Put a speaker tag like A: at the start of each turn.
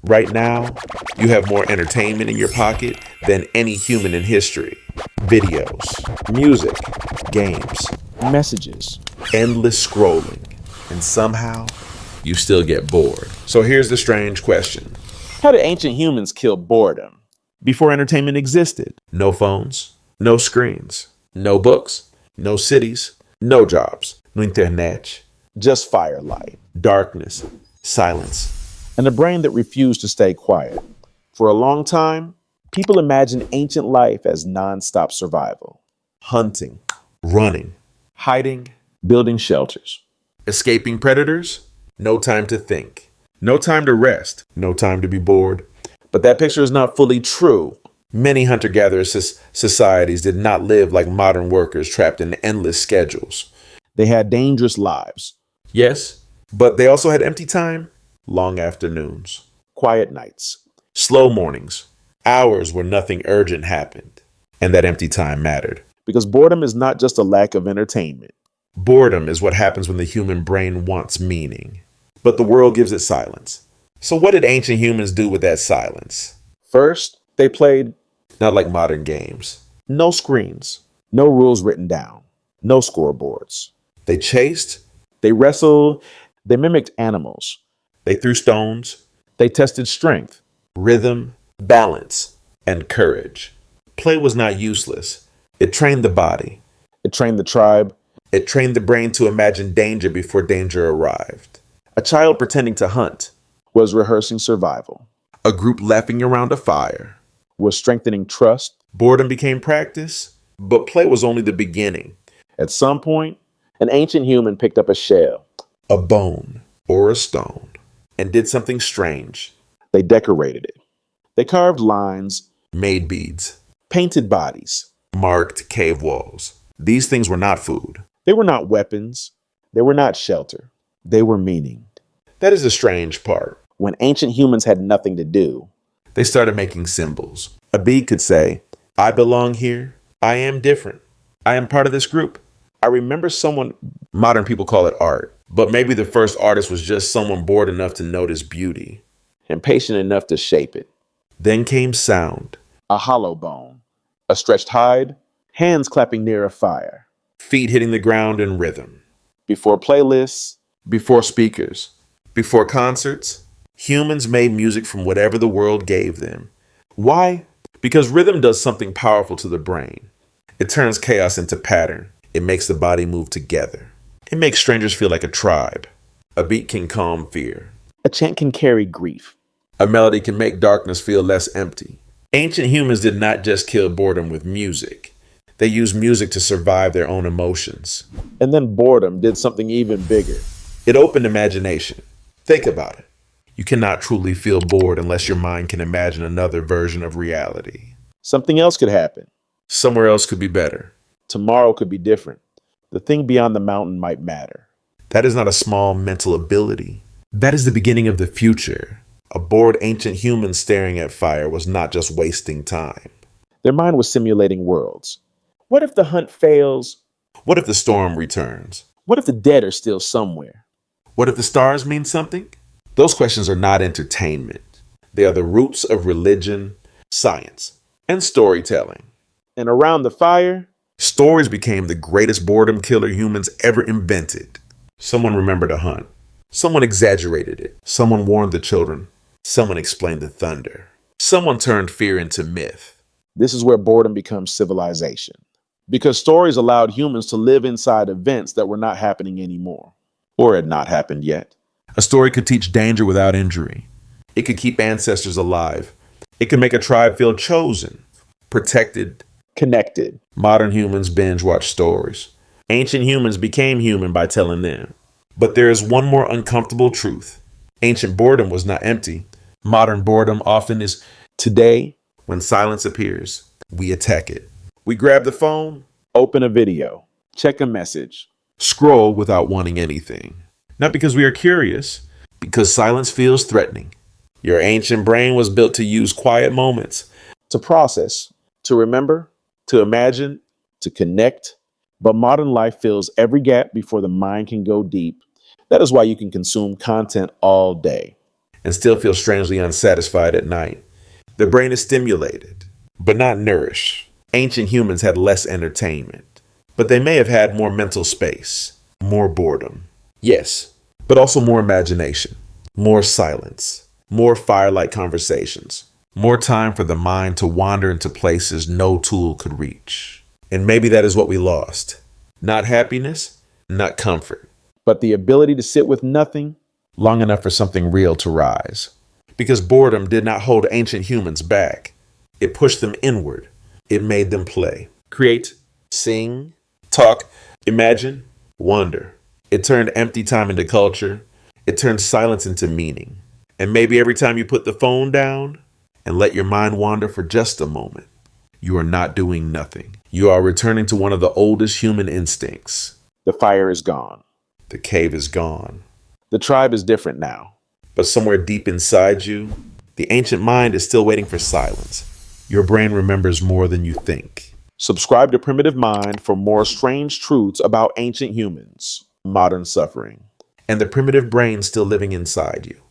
A: Right now, you have more entertainment in your pocket than any human in history. Videos, music, games,
B: Messages.
A: endless scrolling, and somehow you still get bored. So here's the strange question.
B: How did ancient humans kill boredom?
A: Before entertainment existed, no phones, no screens, no books, no cities, no jobs, no internet,
B: Just firelight.
A: darkness, silence.
B: And a brain that refused to stay quiet. For a long time, people imagined ancient life as nonstop survival.
A: Hunting, running, hiding,
B: Building shelters.
A: escaping predators, no time to think, no time to rest, no time to be bored.
B: But that picture is not fully true.
A: Many hunter-gatherer societies did not live like modern workers trapped in endless schedules.
B: They had dangerous lives,
A: Yes, but they also had empty time, long afternoons,
B: quiet nights.
A: slow mornings, hours where nothing urgent happened, and that empty time mattered.
B: Because boredom is not just a lack of entertainment.
A: Boredom is what happens when the human brain wants meaning, but the world gives it silence. So what did ancient humans do with that silence?
B: First, they played.
A: Not like modern games.
B: No screens, no rules written down, no scoreboards.
A: They chased,
B: They wrestled, they mimicked animals,
A: they threw stones,
B: they tested strength.
A: rhythm, balance, and courage. Play was not useless. It trained the body.
B: It trained the tribe.
A: It trained the brain to imagine danger before danger arrived.
B: A child pretending to hunt was rehearsing survival,
A: A group laughing around a fire.
B: was strengthening trust.
A: Boredom became practice, but play was only the beginning.
B: At some point, an ancient human picked up a shell.
A: A bone or a stone, and did something strange.
B: They decorated it. They carved lines,
A: Made beads,
B: painted bodies.
A: marked cave walls. These things were not food.
B: They were not weapons. They were not shelter. They were meaning.
A: That is the strange part.
B: When ancient humans had nothing to do,
A: They started making symbols. A bead could say, I belong here. I am different. I am part of this group. I remember someone, modern people call it art, but maybe the first artist was just someone bored enough to notice beauty.
B: and patient enough to shape it.
A: Then came sound,
B: A hollow bone, a stretched hide, hands clapping near a fire.
A: feet hitting the ground in rhythm.
B: Before playlists,
A: Before speakers, before concerts, humans made music from whatever the world gave them. Why? Because rhythm does something powerful to the brain. It turns chaos into pattern. It makes the body move together. It makes strangers feel like a tribe. A beat can calm fear.
B: a chant can carry grief.
A: A melody can make darkness feel less empty. Ancient humans did not just kill boredom with music. They used music to survive their own emotions.
B: And then boredom did something even bigger.
A: It opened imagination. Think about it. You cannot truly feel bored unless your mind can imagine another version of reality.
B: Something else could happen.
A: Somewhere else could be better.
B: Tomorrow could be different. The thing beyond the mountain might matter.
A: That is not a small mental ability. That is the beginning of the future. A bored ancient human staring at fire was not just wasting time.
B: Their mind was simulating worlds. What if the hunt fails?
A: What if the storm returns?
B: What if the dead are still somewhere?
A: What if the stars mean something? Those questions are not entertainment. They are the roots of religion, science, and storytelling.
B: And around the fire,
A: Stories became the greatest boredom killer humans ever invented. Someone remembered a hunt. Someone exaggerated it. Someone warned the children. Someone explained the thunder. Someone turned fear into myth.
B: this is where boredom becomes civilization. Because stories allowed humans to live inside events that were not happening anymore, or had not happened yet.
A: A story could teach danger without injury. It could keep ancestors alive. It could make a tribe feel chosen, protected.
B: Connected.
A: Modern humans binge watch stories. Ancient humans became human by telling them. But there is one more uncomfortable truth. Ancient boredom was not empty. Modern boredom often is.
B: Today,
A: When silence appears, we attack it. We grab the phone,
B: open a video, check a message.
A: scroll without wanting anything. Not because we are curious, because silence feels threatening. Your ancient brain was built to use quiet moments.
B: To process, to remember, to imagine, to connect. But modern life fills every gap before the mind can go deep. That is why you can consume content all day.
A: and still feel strangely unsatisfied at night. The brain is stimulated, but not nourished. Ancient humans had less entertainment, but they may have had more mental space, more boredom. Yes, but also more imagination, more silence, more firelight conversations, more time for the mind to wander into places no tool could reach. And maybe that is what we lost. Not happiness, not comfort,
B: but the ability to sit with nothing
A: long enough for something real to rise. Because boredom did not hold ancient humans back. It pushed them inward. It made them play, create, sing, talk, imagine, wonder. It turned empty time into culture. It turned silence into meaning. And maybe every time you put the phone down and let your mind wander for just a moment, you are not doing nothing. You are returning to one of the oldest human instincts.
B: The fire is gone.
A: The cave is gone.
B: The tribe is different now.
A: But somewhere deep inside you, the ancient mind is still waiting for silence. Your brain remembers more than you think.
B: Subscribe to Primitive Mind for more strange truths about ancient humans, modern suffering,
A: and the primitive brain still living inside you.